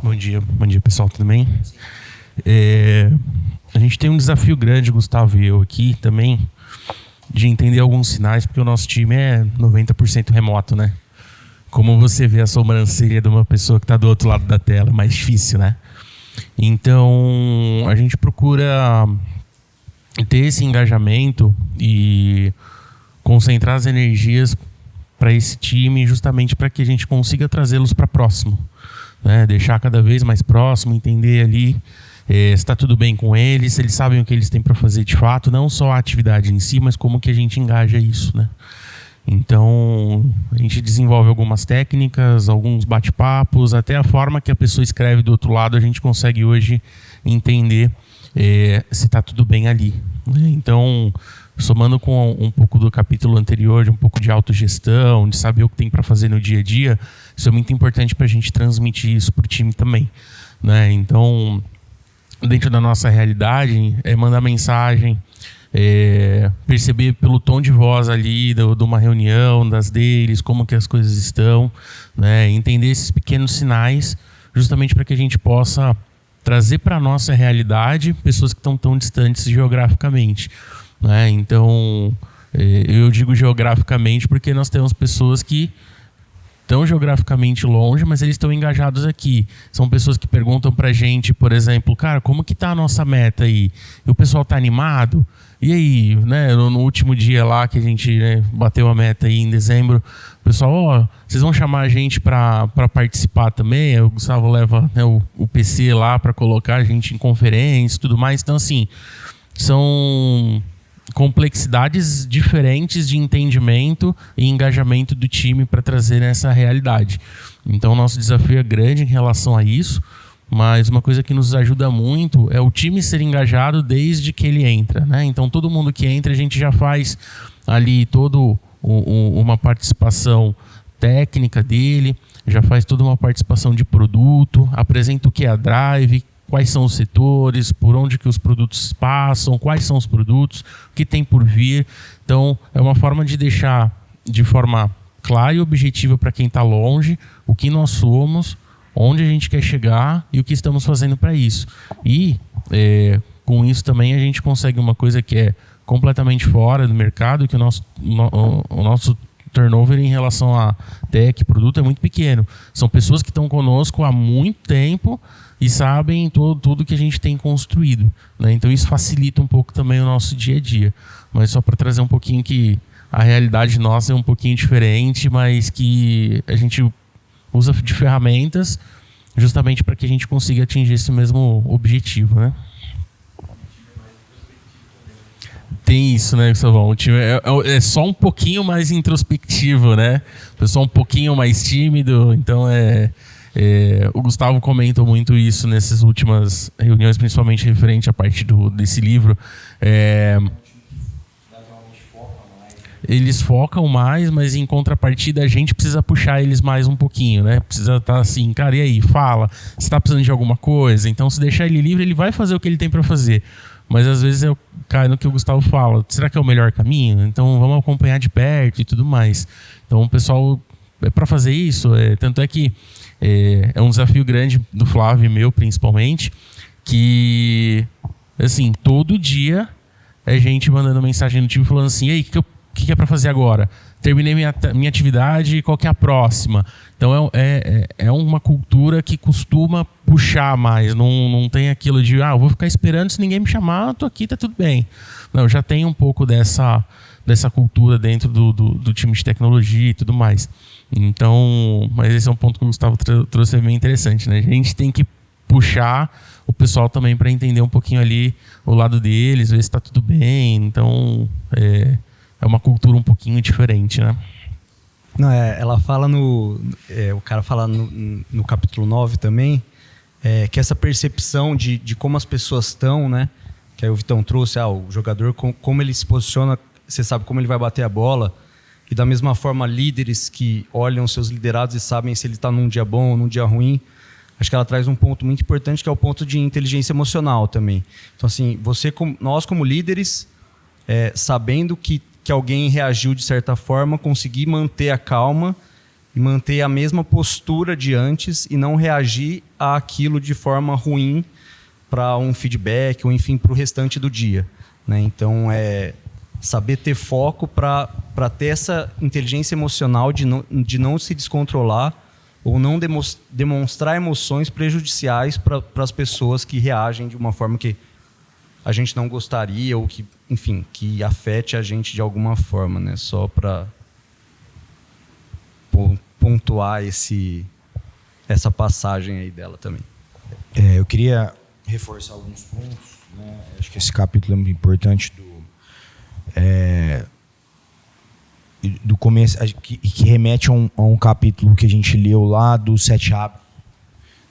Bom dia pessoal, tudo bem? A gente tem um desafio grande, Gustavo e eu aqui também, de entender alguns sinais, porque o nosso time é 90% remoto, né? Como você vê a sobrancelha de uma pessoa que está do outro lado da tela, é mais difícil, né? Então, a gente procura ter esse engajamento e concentrar as energias para esse time, justamente para que a gente consiga trazê-los para próximo. Né, deixar cada vez mais próximo, entender ali se está tudo bem com eles, se eles sabem o que eles têm para fazer de fato, não só a atividade em si, mas como que a gente engaja isso, né? Então, a gente desenvolve algumas técnicas, alguns bate-papos, até a forma que a pessoa escreve do outro lado, a gente consegue hoje entender se está tudo bem ali. Né? Então, somando com um pouco do capítulo anterior, de um pouco de autogestão, de saber o que tem para fazer no dia a dia, isso é muito importante para a gente transmitir isso para o time também. Né? Então, dentro da nossa realidade, mandar mensagem, perceber pelo tom de voz ali de uma reunião, das deles, como que as coisas estão, né? Entender esses pequenos sinais, justamente para que a gente possa trazer para a nossa realidade pessoas que estão tão distantes geograficamente. Né? Então, eu digo geograficamente porque nós temos pessoas que estão geograficamente longe, mas eles estão engajados aqui. São pessoas que perguntam pra gente, por exemplo, cara, como que tá a nossa meta aí? E o pessoal tá animado? E aí, né, no último dia lá que a gente, né, bateu a meta aí em dezembro, o pessoal, vocês vão chamar a gente para participar também? O Gustavo leva, né, o PC lá para colocar a gente em conferência e tudo mais. Então, assim, são complexidades diferentes de entendimento e engajamento do time para trazer essa realidade. Então, nosso desafio é grande em relação a isso, mas uma coisa que nos ajuda muito é o time ser engajado desde que ele entra. Né? Então, todo mundo que entra, a gente já faz ali uma participação técnica dele, já faz toda uma participação de produto, apresenta o que é a Drive, quais são os setores, por onde que os produtos passam, quais são os produtos, o que tem por vir. Então, é uma forma de deixar de forma clara e objetiva para quem está longe o que nós somos, onde a gente quer chegar e o que estamos fazendo para isso. E, com isso também, a gente consegue uma coisa que é completamente fora do mercado, que o nosso turnover em relação a tech, produto, é muito pequeno. São pessoas que estão conosco há muito tempo e sabem tudo que a gente tem construído. Né? Então isso facilita um pouco também o nosso dia a dia. Mas só para trazer um pouquinho que a realidade nossa é um pouquinho diferente, mas que a gente usa de ferramentas justamente para que a gente consiga atingir esse mesmo objetivo. Né? Tem isso, né, Gustavão? O time é só um pouquinho mais introspectivo, né? O pessoal um pouquinho mais tímido, então o Gustavo comenta muito isso nessas últimas reuniões, principalmente referente à parte desse livro. eles focam mais, mas em contrapartida a gente precisa puxar eles mais um pouquinho, né? Precisa estar assim, cara, e aí, fala, você tá precisando de alguma coisa? Então, se deixar ele livre, ele vai fazer o que ele tem para fazer. Mas às vezes eu caio no que o Gustavo fala, será que é o melhor caminho? Então, vamos acompanhar de perto e tudo mais. Então, o pessoal, para fazer isso, tanto é que é um desafio grande do Flávio e meu, principalmente, que, assim, todo dia é gente mandando mensagem no time falando assim, e aí, o que é para fazer agora? Terminei minha atividade, qual que é a próxima? Então é uma cultura que costuma puxar mais, não tem aquilo de, eu vou ficar esperando, se ninguém me chamar, eu tô aqui, tá tudo bem. Não, já tem um pouco dessa cultura dentro do time de tecnologia e tudo mais. Então, mas esse é um ponto que o Gustavo trouxe bem interessante, né? A gente tem que puxar o pessoal também para entender um pouquinho ali o lado deles, ver se está tudo bem. Então, é uma cultura um pouquinho diferente, né? Não, ela fala o cara fala no capítulo 9 também, que essa percepção de como as pessoas estão, né? Que aí o Vitão trouxe, o jogador, como ele se posiciona, você sabe como ele vai bater a bola. E da mesma forma, líderes que olham seus liderados e sabem se ele está num dia bom ou num dia ruim. Acho que ela traz um ponto muito importante, que é o ponto de inteligência emocional também. Então, assim, nós como líderes, sabendo que alguém reagiu de certa forma, conseguir manter a calma e manter a mesma postura de antes e não reagir àquilo de forma ruim para um feedback ou, enfim, para o restante do dia, né? Então, saber ter foco para ter essa inteligência emocional de não se descontrolar ou não demonstrar emoções prejudiciais para as pessoas que reagem de uma forma que a gente não gostaria ou que, enfim, que afete a gente de alguma forma, né? Só para pontuar essa passagem aí dela também. Eu queria reforçar alguns pontos, né? Acho que esse capítulo é muito importante do começo, que remete a um capítulo que a gente leu lá do 7 hábitos,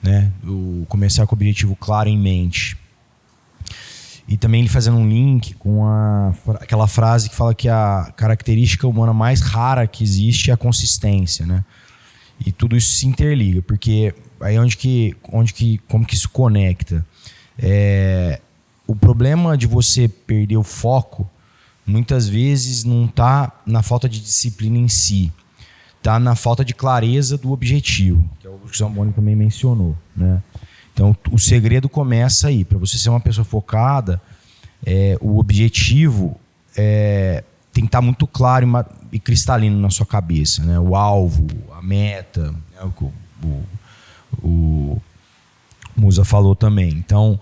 né? O começar com o objetivo claro em mente. E também ele fazendo um link com aquela frase que fala que a característica humana mais rara que existe é a consistência, né? E tudo isso se interliga, porque aí como que isso conecta? O problema de você perder o foco muitas vezes não está na falta de disciplina em si, está na falta de clareza do objetivo, que é o que o Zamboni também mencionou, né? Então, o segredo começa aí. Para você ser uma pessoa focada, o objetivo tem que estar muito claro e cristalino na sua cabeça, né? O alvo, a meta, né? O que o Musa falou também. Então,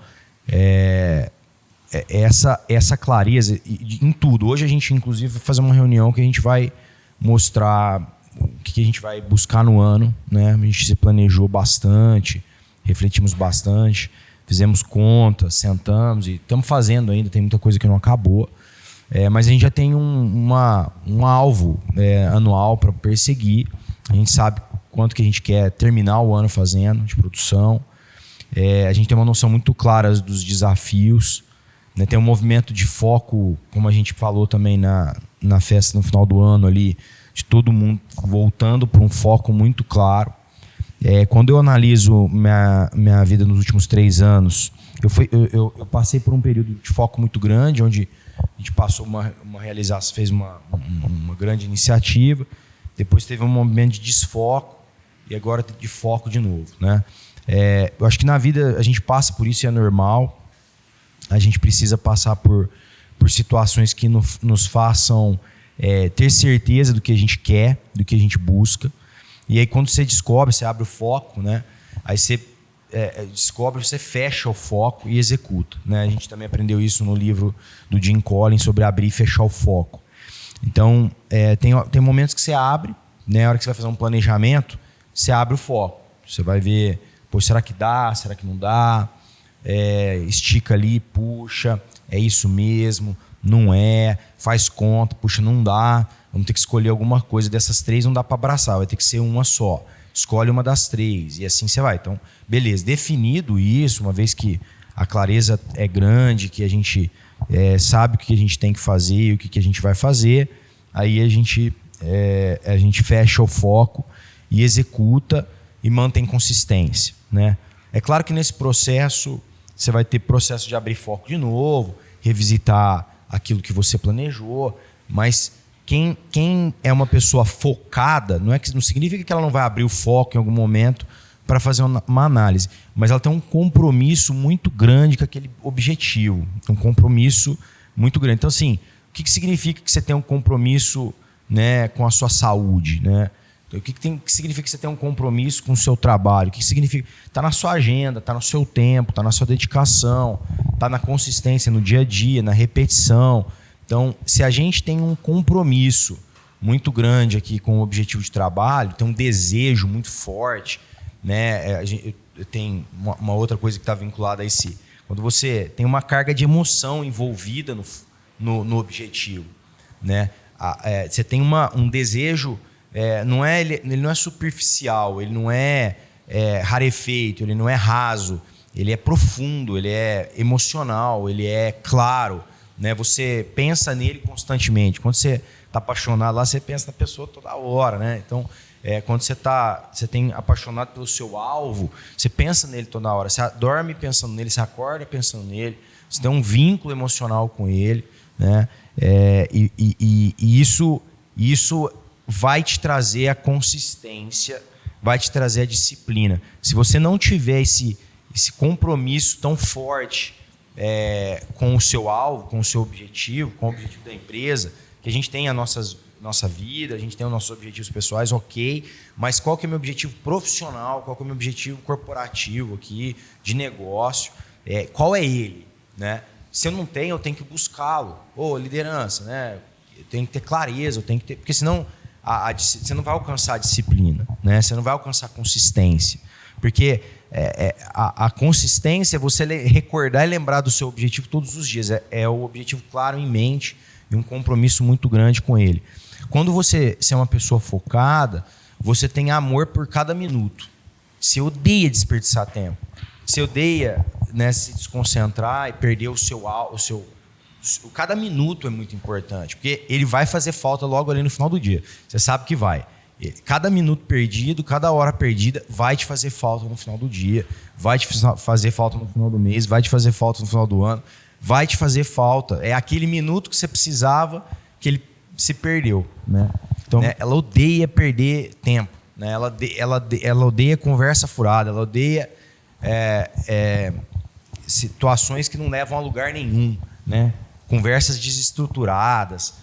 essa clareza em tudo. Hoje a gente, inclusive, vai fazer uma reunião que a gente vai mostrar o que a gente vai buscar no ano, né? A gente se planejou bastante, refletimos bastante, fizemos contas, sentamos e estamos fazendo ainda, tem muita coisa que não acabou. Mas a gente já tem um alvo anual para perseguir. A gente sabe quanto que a gente quer terminar o ano fazendo de produção. A gente tem uma noção muito clara dos desafios, né? Tem um movimento de foco, como a gente falou também na festa no final do ano ali, de todo mundo voltando para um foco muito claro. Quando eu analiso minha vida nos últimos 3 anos, eu passei por um período de foco muito grande, onde a gente passou uma realização, fez uma grande iniciativa, depois teve um momento de desfoco e agora de foco de novo, né? Eu acho que na vida a gente passa por isso e é normal. A gente precisa passar por situações que nos façam ter certeza do que a gente quer, do que a gente busca. E aí quando você descobre, você abre o foco, né? Aí você descobre, você fecha o foco e executa, né? A gente também aprendeu isso no livro do Jim Collins sobre abrir e fechar o foco. Então, tem momentos que você abre, né? A hora que você vai fazer um planejamento, você abre o foco. Você vai ver, será que dá? Será que não dá? Estica ali, puxa, é isso mesmo, não faz conta, puxa, não dá, vamos ter que escolher alguma coisa dessas 3, não dá para abraçar, vai ter que ser uma só, escolhe uma das 3 e assim você vai. Então, beleza, definido isso, uma vez que a clareza é grande, que a gente sabe o que a gente tem que fazer e o que a gente vai fazer, aí a gente fecha o foco e executa e mantém consistência, né? É claro que nesse processo você vai ter processo de abrir foco de novo, revisitar aquilo que você planejou, mas quem é uma pessoa focada, não significa que ela não vai abrir o foco em algum momento para fazer uma análise, mas ela tem um compromisso muito grande com aquele objetivo, um compromisso muito grande. Então, assim, o que significa que você tem um compromisso, né, com a sua saúde, né? O que significa que você tem um compromisso com o seu trabalho? O que significa? Está na sua agenda, está no seu tempo, está na sua dedicação, está na consistência, no dia a dia, na repetição. Então, se a gente tem um compromisso muito grande aqui com o objetivo de trabalho, tem um desejo muito forte, né? Tem uma outra coisa que está vinculada a esse... Quando você tem uma carga de emoção envolvida no objetivo, né? Você tem um desejo... ele não é superficial, ele não é rarefeito, ele não é raso, ele é profundo, ele é emocional, ele é claro, né? Você pensa nele constantemente. Quando você está apaixonado lá, você pensa na pessoa toda hora, né? Então, quando você tem apaixonado pelo seu alvo, você pensa nele toda hora. Você dorme pensando nele, você acorda pensando nele, você tem um vínculo emocional com ele, né? E isso vai te trazer a consistência, vai te trazer a disciplina. Se você não tiver esse compromisso tão forte com o seu alvo, com o seu objetivo, com o objetivo da empresa, que a gente tem a nossa vida, a gente tem os nossos objetivos pessoais, ok, mas qual que é o meu objetivo profissional, qual que é o meu objetivo corporativo aqui, de negócio, qual é ele, né? Se eu não tenho, eu tenho que buscá-lo. Liderança, né? Eu tenho que ter clareza, eu tenho que ter... Porque senão você não vai alcançar a disciplina, né? Você não vai alcançar a consistência. Porque a consistência é você recordar e lembrar do seu objetivo todos os dias. É o objetivo claro em mente e um compromisso muito grande com ele. Quando você é uma pessoa focada, você tem amor por cada minuto. Você odeia desperdiçar tempo. Você odeia, né, se desconcentrar e perder o seu... Cada minuto é muito importante, porque ele vai fazer falta logo ali no final do dia. Você sabe que vai. Cada minuto perdido, cada hora perdida vai te fazer falta no final do dia, vai te fazer falta no final do mês, vai te fazer falta no final do ano, vai te fazer falta. É aquele minuto que você precisava que ele se perdeu, né? Então, né, ela odeia perder tempo, né? Ela odeia conversa furada, ela odeia situações que não levam a lugar nenhum, né? Conversas desestruturadas,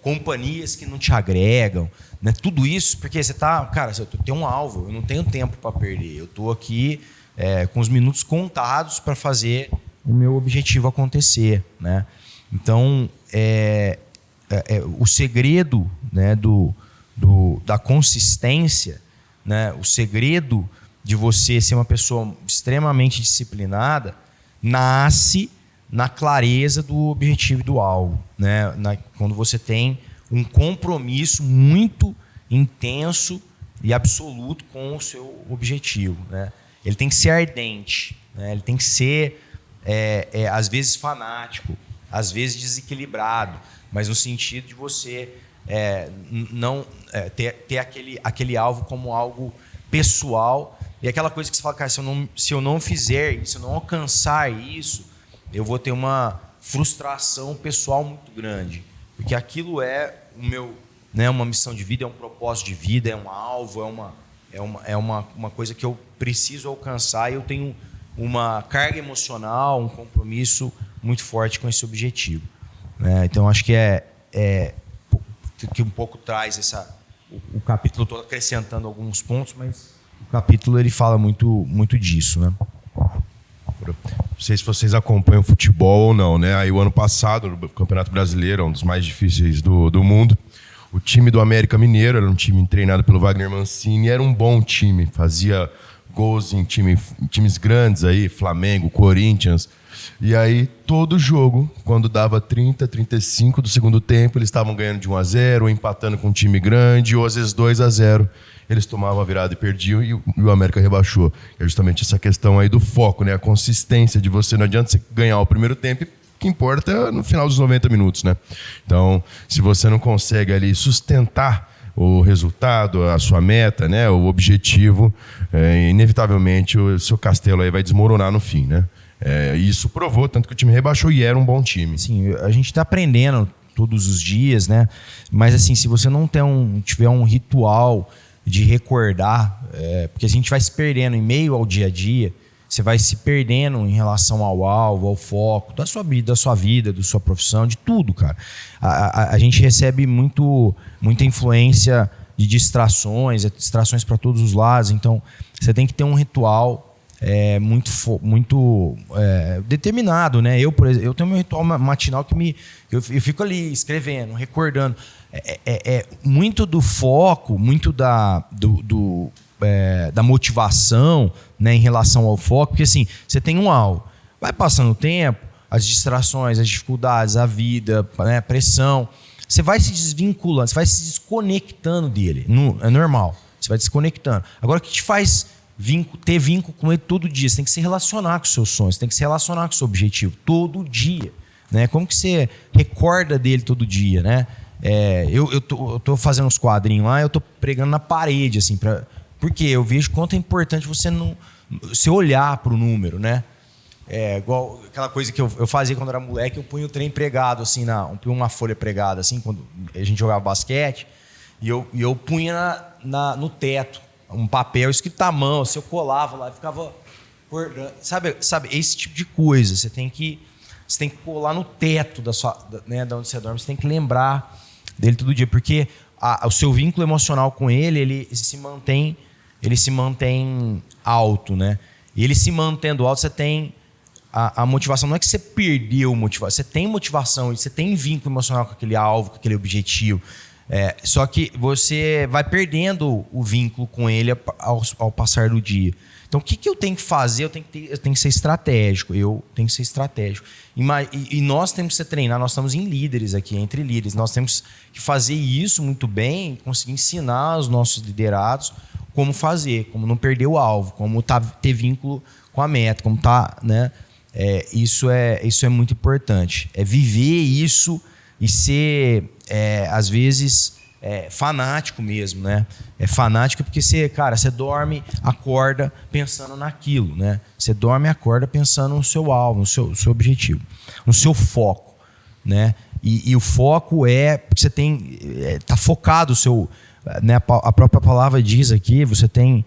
companhias que não te agregam, né? Tudo isso porque você tá, cara, eu tenho um alvo, eu não tenho tempo para perder, eu estou aqui com os minutos contados para fazer o meu objetivo acontecer, né? Então, o segredo, né, da consistência, né, o segredo de você ser uma pessoa extremamente disciplinada nasce na clareza do objetivo e do alvo, né? Quando você tem um compromisso muito intenso e absoluto com o seu objetivo, né? Ele tem que ser ardente, né? Ele tem que ser, às vezes, fanático, às vezes desequilibrado, mas no sentido de você não ter aquele alvo como algo pessoal. E aquela coisa que você fala, cara, se eu não fizer isso, se eu não alcançar isso, eu vou ter uma frustração pessoal muito grande. Porque aquilo é o meu, né, uma missão de vida, é um propósito de vida, é um alvo, é uma coisa que eu preciso alcançar e eu tenho uma carga emocional, um compromisso muito forte com esse objetivo. Então, acho que que um pouco traz o capítulo, estou acrescentando alguns pontos, mas o capítulo ele fala muito, muito disso, né? Não sei se vocês acompanham futebol ou não, né? Aí o ano passado, no Campeonato Brasileiro, um dos mais difíceis do mundo, o time do América Mineiro era um time treinado pelo Wagner Mancini, era um bom time, fazia gols em times grandes aí, Flamengo, Corinthians. E aí, todo jogo, quando dava 30, 35 do segundo tempo, eles estavam ganhando de 1-0, ou empatando com um time grande, ou às vezes 2-0. Eles tomavam a virada e perdiam, e o América rebaixou. É justamente essa questão aí do foco, né? A consistência de você. Não adianta você ganhar o primeiro tempo e que importa é no final dos 90 minutos, né? Então, se você não consegue ali sustentar o resultado, a sua meta, né, o objetivo, inevitavelmente o seu castelo aí vai desmoronar no fim, né? Isso provou, tanto que o time rebaixou e era um bom time. Sim, a gente está aprendendo todos os dias, né? Mas assim, se você não tiver um ritual de recordar, porque a gente vai se perdendo em meio ao dia a dia, você vai se perdendo em relação ao alvo, ao foco da sua vida, da sua profissão, de tudo, cara. A gente recebe muita influência de distrações para todos os lados. Então, você tem que ter um ritual muito determinado, né? Eu, por exemplo, eu tenho meu ritual matinal que eu fico ali escrevendo, recordando. Muito do foco, muito da motivação, né, em relação ao foco, porque assim, você tem um alvo, vai passando o tempo, as distrações, as dificuldades, a vida, né, a pressão, você vai se desvinculando, você vai se desconectando dele, é normal, você vai desconectando. Agora, o que te faz ter vínculo com ele todo dia? Você tem que se relacionar com os seus sonhos, você tem que se relacionar com o seu objetivo todo dia, né? Como que você recorda dele todo dia, né? Eu tô fazendo uns quadrinhos lá, eu tô pregando na parede, assim, porque eu vejo quanto é importante você olhar para o número, né? Igual aquela coisa que eu fazia quando era moleque, eu punha o trem pregado, assim, eu punha uma folha pregada, assim, quando a gente jogava basquete, e eu punha no teto um papel escrito à mão, assim, eu colava lá e ficava acordando. Sabe, esse tipo de coisa, você tem que colar no teto né, da onde você dorme, você tem que lembrar dele todo dia, porque o seu vínculo emocional com ele se mantém alto, né? E ele se mantendo alto, você tem a motivação. Não é que você perdeu motivação, você tem motivação, você tem vínculo emocional com aquele alvo, com aquele objetivo. Só que você vai perdendo o vínculo com ele ao passar do dia. Então, o que eu tenho que fazer? Eu tenho que ser estratégico. E nós temos que se treinar. Nós estamos em líderes aqui, entre líderes. Nós temos que fazer isso muito bem, conseguir ensinar os nossos liderados como fazer, como não perder o alvo, como ter vínculo com a meta, como né? Isso é muito importante. É viver isso e ser, às vezes, fanático mesmo, né? É fanático porque você dorme, acorda pensando naquilo, né? Você dorme e acorda pensando no seu alvo, no seu objetivo, no seu foco, né? E o foco porque você tá focado, né? A própria palavra diz aqui, você tem,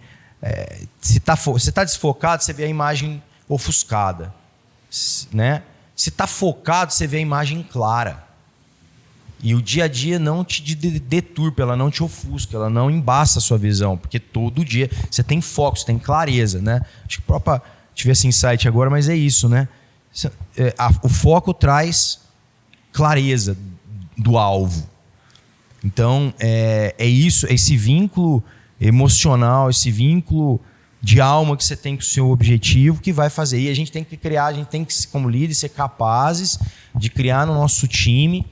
se tá desfocado, você vê a imagem ofuscada, né? Se tá focado, você vê a imagem clara. E o dia a dia não te deturpa, ela não te ofusca, ela não embaça a sua visão, porque todo dia você tem foco, você tem clareza, né? Acho que o próprio tive esse insight agora, mas é isso, né? O foco traz clareza do alvo. Então, é isso, esse vínculo emocional, esse vínculo de alma que você tem com o seu objetivo que vai fazer. E a gente tem que criar, a gente tem que, como líder, ser capazes de criar no nosso time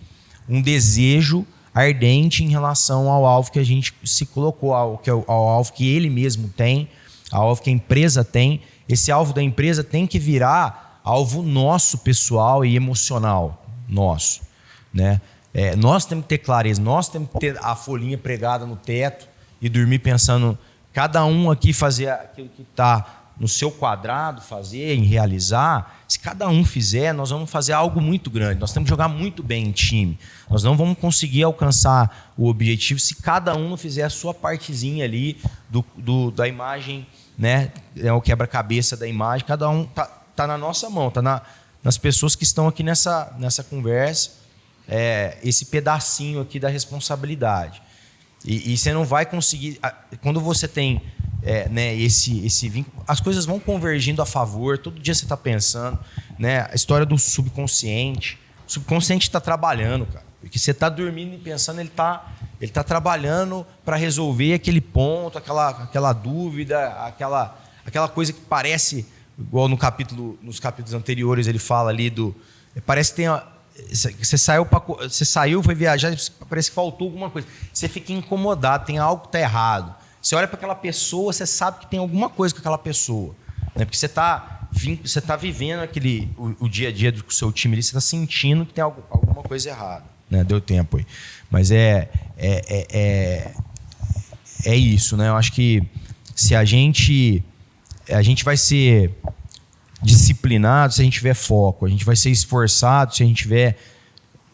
um desejo ardente em relação ao alvo que a gente se colocou, ao alvo que ele mesmo tem, ao alvo que a empresa tem. Esse alvo da empresa tem que virar alvo nosso, pessoal e emocional nosso, né? Nós temos que ter clareza, nós temos que ter a folhinha pregada no teto e dormir pensando, cada um aqui fazer aquilo que está no seu quadrado, fazer, em realizar. Se cada um fizer, nós vamos fazer algo muito grande. Nós temos que jogar muito bem em time. Nós não vamos conseguir alcançar o objetivo se cada um não fizer a sua partezinha ali da imagem, né? O quebra-cabeça da imagem. Cada um tá na nossa mão, tá nas pessoas que estão aqui nessa conversa. Esse pedacinho aqui da responsabilidade. E você não vai conseguir... Quando você tem né, esse vínculo, as coisas vão convergindo a favor, todo dia você está pensando, né? A história do subconsciente. O subconsciente está trabalhando, cara. Porque você está dormindo e pensando, ele tá trabalhando para resolver aquele ponto, aquela dúvida, aquela coisa que parece, igual nos capítulos anteriores ele fala ali parece que tem... Você saiu, foi viajar, parece que faltou alguma coisa. Você fica incomodado, tem algo que está errado. Você olha para aquela pessoa, você sabe que tem alguma coisa com aquela pessoa, né? Porque você está você tá vivendo o dia a dia do seu time ali, você está sentindo que tem alguma coisa errada, né? Deu tempo aí. Mas é isso, né? Eu acho que se a gente vai ser disciplinado se a gente tiver foco, a gente vai ser esforçado se a gente tiver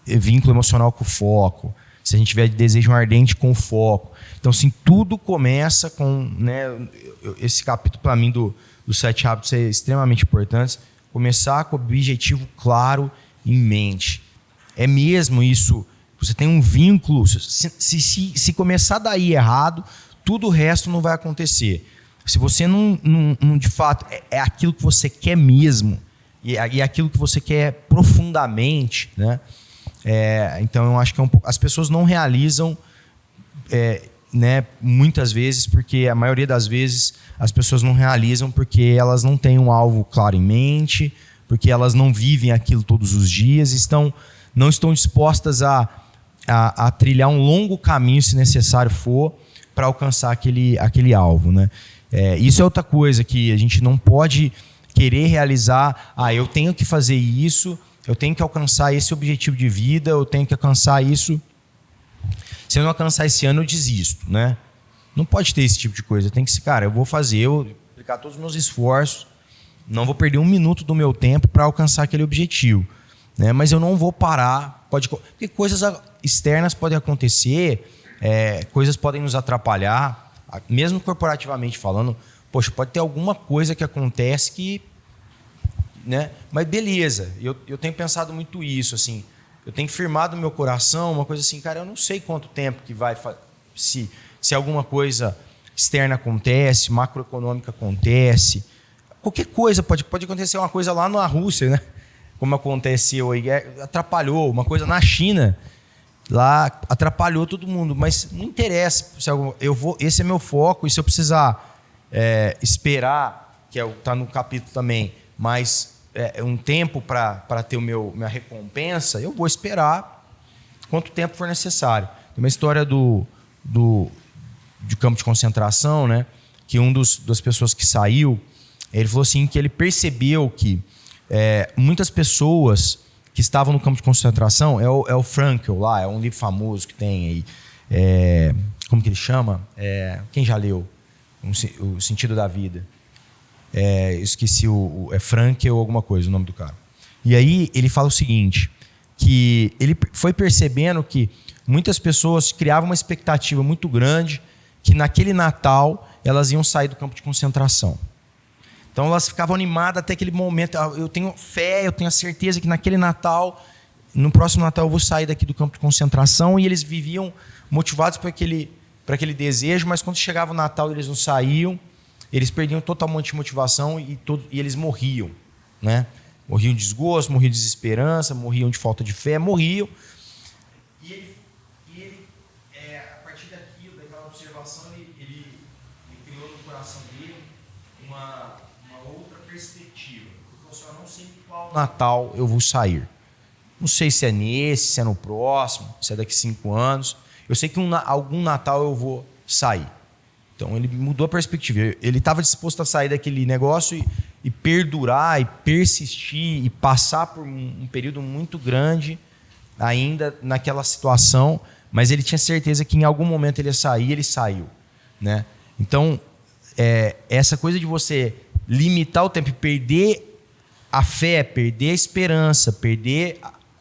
vínculo emocional com o foco, se a gente tiver desejo ardente com o foco. Então, assim, tudo começa com, né, esse capítulo, para mim, dos 7 hábitos é extremamente importante. Começar com o objetivo claro em mente. É mesmo isso, você tem um vínculo, se começar daí errado, tudo o resto não vai acontecer. Se você não de fato, é aquilo que você quer mesmo, e é aquilo que você quer profundamente, né? Então, eu acho que as pessoas não realizam, né, muitas vezes, porque a maioria das vezes as pessoas não realizam porque elas não têm um alvo claro em mente, porque elas não vivem aquilo todos os dias, não estão dispostas a trilhar um longo caminho, se necessário for, para alcançar aquele alvo, né? Isso é outra coisa que a gente não pode querer realizar. Eu tenho que fazer isso, eu tenho que alcançar esse objetivo de vida, eu tenho que alcançar isso. Se eu não alcançar esse ano, eu desisto, né? Não pode ter esse tipo de coisa. Tem que ser, cara, eu vou aplicar todos os meus esforços, não vou perder um minuto do meu tempo para alcançar aquele objetivo, né? Mas eu não vou parar, porque coisas externas podem acontecer, coisas podem nos atrapalhar. Mesmo corporativamente falando, poxa, pode ter alguma coisa que acontece que, né? Mas beleza, eu tenho pensado muito isso, assim, eu tenho firmado no meu coração uma coisa assim, cara, eu não sei quanto tempo que vai, se alguma coisa externa acontece, macroeconômica acontece, qualquer coisa, pode acontecer uma coisa lá na Rússia, né? Como aconteceu aí, atrapalhou, uma coisa na China, lá atrapalhou todo mundo, mas não interessa. Esse é meu foco, e se eu precisar esperar, que está no capítulo também, mas um tempo para ter minha recompensa, eu vou esperar quanto tempo for necessário. Tem uma história de campo de concentração, né, que das pessoas que saiu, ele falou assim que ele percebeu que muitas pessoas que estavam no campo de concentração, é o Frankl lá, é um livro famoso que tem aí, como que ele chama? Quem já leu? O Sentido da Vida. Esqueci é Frankl ou alguma coisa, o nome do cara. E aí ele fala o seguinte, que ele foi percebendo que muitas pessoas criavam uma expectativa muito grande que naquele Natal elas iam sair do campo de concentração. Então elas ficavam animadas até aquele momento. Eu tenho fé, eu tenho a certeza que naquele Natal, no próximo Natal eu vou sair daqui do campo de concentração, e eles viviam motivados para aquele desejo, mas quando chegava o Natal eles não saíam, eles perdiam totalmente motivação e eles morriam, né? Morriam de desgosto, morriam de desesperança, morriam de falta de fé, morriam. E ele a partir daquilo, daquela observação, ele criou no coração dele uma outra perspectiva. Ele falou assim, eu não sei qual Natal eu vou sair. Não sei se é nesse, se é no próximo, se é daqui 5 anos. Eu sei que algum Natal eu vou sair. Então ele mudou a perspectiva. Ele estava disposto a sair daquele negócio e perdurar, e persistir, e passar por um período muito grande ainda naquela situação, mas ele tinha certeza que em algum momento ele ia sair, ele saiu, né? Então, essa coisa de você limitar o tempo e perder a fé, perder a esperança, perder,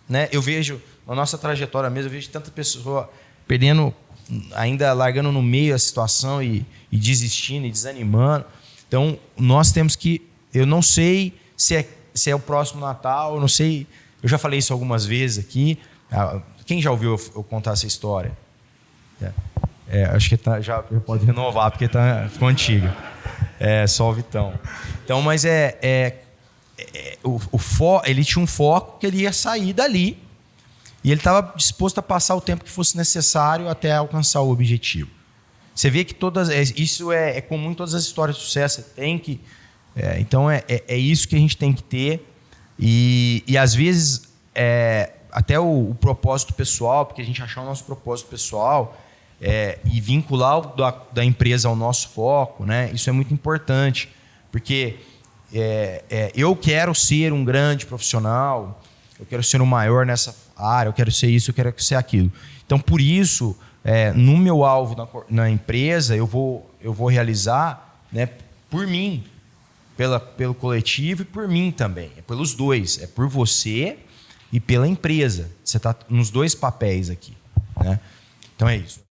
né? Eu vejo, na nossa trajetória mesmo, eu vejo tanta pessoa perdendo, ainda largando no meio a situação e desistindo e desanimando. Então, nós temos que... Eu não sei se é o próximo Natal, eu não sei... Eu já falei isso algumas vezes aqui. Quem já ouviu eu contar essa história? Acho que já pode renovar, porque ficou antiga. Só o Vitão. Então, mas ele tinha um foco que ele ia sair dali, e ele estava disposto a passar o tempo que fosse necessário até alcançar o objetivo. Você vê que isso é comum em todas as histórias de sucesso. Você tem que... então, é isso que a gente tem que ter. E às vezes, até o propósito pessoal, porque a gente achar o nosso propósito pessoal e vincular da empresa ao nosso foco, né? Isso é muito importante. Porque eu quero ser um grande profissional, eu quero ser o maior nessa área, eu quero ser isso, eu quero ser aquilo. Então, por isso, no meu alvo na empresa, eu vou realizar, né, por mim, pelo coletivo e por mim também. É pelos dois. É por você e pela empresa. Você está nos dois papéis aqui, né? Então é isso.